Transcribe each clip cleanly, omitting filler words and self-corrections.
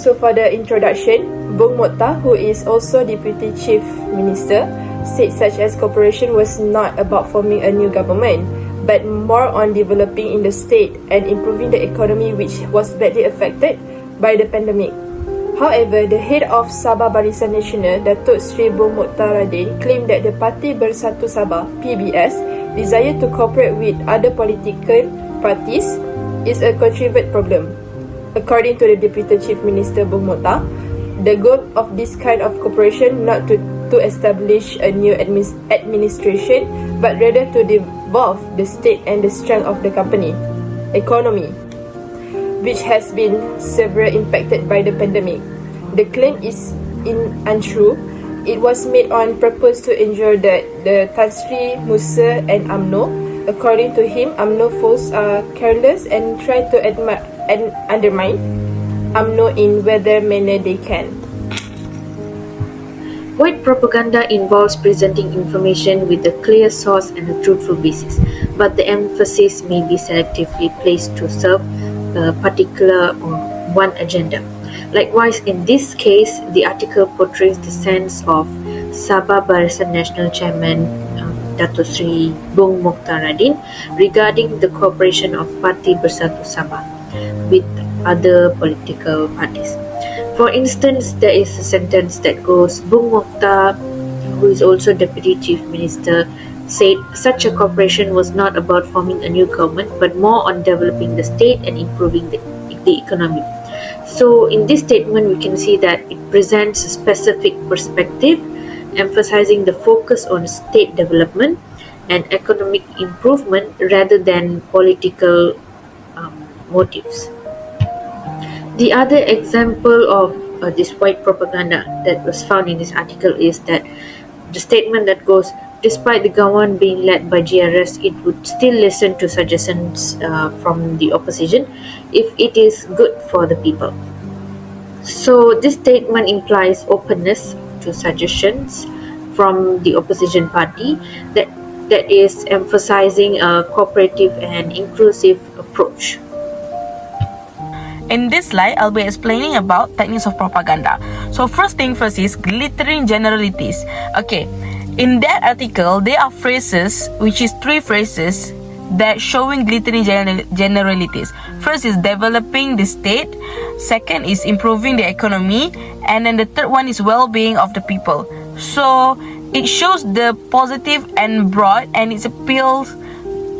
So for the introduction, Bung Mokhtar, who is also Deputy Chief Minister, said such as cooperation was not about forming a new government, but more on developing in the state and improving the economy, which was badly affected by the pandemic. However, the head of Sabah Barisan Nasional, Datuk Seri Bung Mokhtar Radin, claimed that the Parti Bersatu Sabah, PBS, desire to cooperate with other political parties is a contrived problem. According to the Deputy Chief Minister Bung Mokhtar, the goal of this kind of cooperation not to establish a new administration, but rather to devolve the state and the strength of the economy, which has been severely impacted by the pandemic. The claim is untrue. It was made on purpose to ensure that the Tan Sri Musa and UMNO, according to him, UMNO foes are careless and try to undermine UMNO in whatever manner they can. White propaganda involves presenting information with a clear source and a truthful basis, but the emphasis may be selectively placed to serve a particular or one agenda. Likewise, in this case, the article portrays the sense of Sabah Barisan Nasional Chairman Datuk Seri Bung Mokhtar Radin regarding the cooperation of Parti Bersatu Sabah with other political parties. For instance, there is a sentence that goes, Bung Mokhtar, who is also Deputy Chief Minister, said such a cooperation was not about forming a new government, but more on developing the state and improving the economy. So in this statement, we can see that it presents a specific perspective, emphasizing the focus on state development and economic improvement rather than political motives. The other example of this white propaganda that was found in this article is that the statement that goes, despite the government being led by GRS, it would still listen to suggestions from the opposition if it is good for the people. So this statement implies openness to suggestions from the opposition party that is emphasizing a cooperative and inclusive approach. In this slide, I'll be explaining about techniques of propaganda. So first thing first is glittering generalities. Okay, in that article, there are phrases, which is 3 phrases that showing glittering generalities. First is developing the state. Second is improving the economy. And then the third one is well-being of the people. So it shows the positive and broad, and it appeals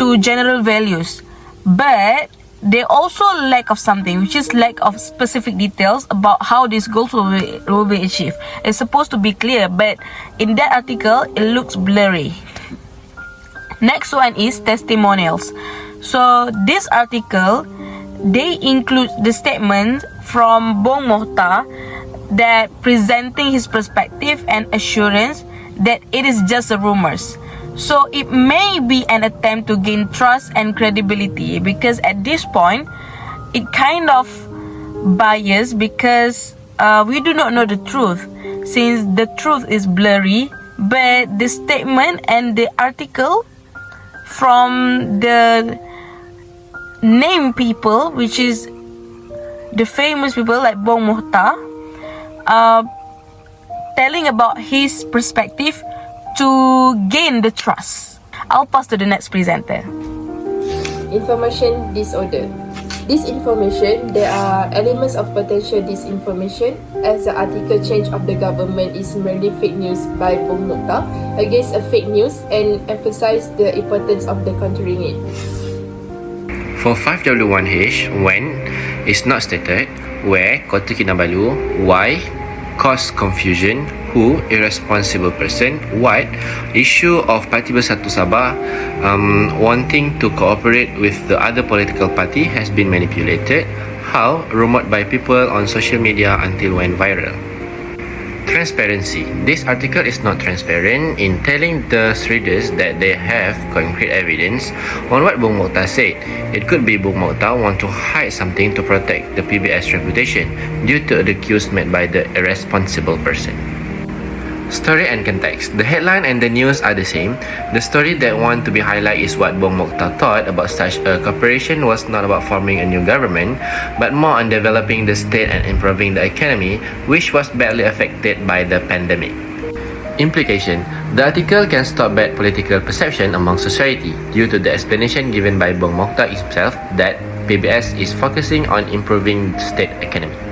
to general values. But they also lack of something, which is lack of specific details about how these goals will be achieved. It's supposed to be clear, but in that article, it looks blurry. Next one is testimonials. So this article, they include the statement from Bung Mokhtar that presenting his perspective and assurance that it is just a rumors. So it may be an attempt to gain trust and credibility, because at this point, it kind of biased because we do not know the truth, since the truth is blurry. But the statement and the article from the named people, which is the famous people like Bung Mokhtar, telling about his perspective to gain the trust. I'll pass to the next presenter. Information disorder. Disinformation, there are elements of potential disinformation, as the article change of the government is merely fake news by Bung Mokhtar against a fake news and emphasize the importance of the countering it. For 5W1H, when is not stated, where, Kota Kinabalu, why, cause confusion, who, irresponsible person, what, issue of Parti Bersatu Sabah wanting to cooperate with the other political party has been manipulated, how, rumored by people on social media until went viral. Transparency. This article is not transparent in telling the readers that they have concrete evidence on what Bung Mokhtar said. It could be Bung Mokhtar want to hide something to protect the PBS reputation due to the accuse made by the irresponsible person. Story and context. The headline and the news are the same. The story that want to be highlighted is what Bong Mokhtar thought about such a cooperation was not about forming a new government, but more on developing the state and improving the economy, which was badly affected by the pandemic. Implication. The article can stop bad political perception among society due to the explanation given by Bong Mokhtar himself that PBS is focusing on improving the state economy.